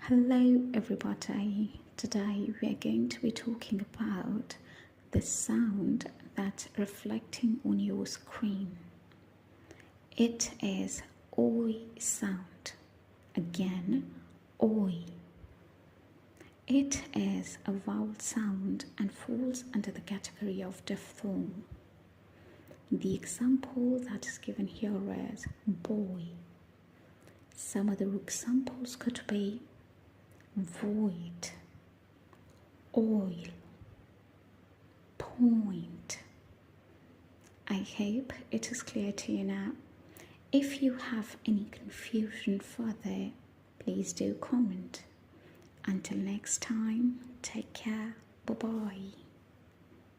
Hello everybody, today we are going to be talking about the sound that's reflecting on your screen. It is oi sound. Again, oi. It is a vowel sound and falls under the category of diphthong. The example that is given here is boy. Some other examples could be void, oil, point. I hope it is clear to you now. If you have any confusion further, please do comment. Until next time, take care. Bye-bye.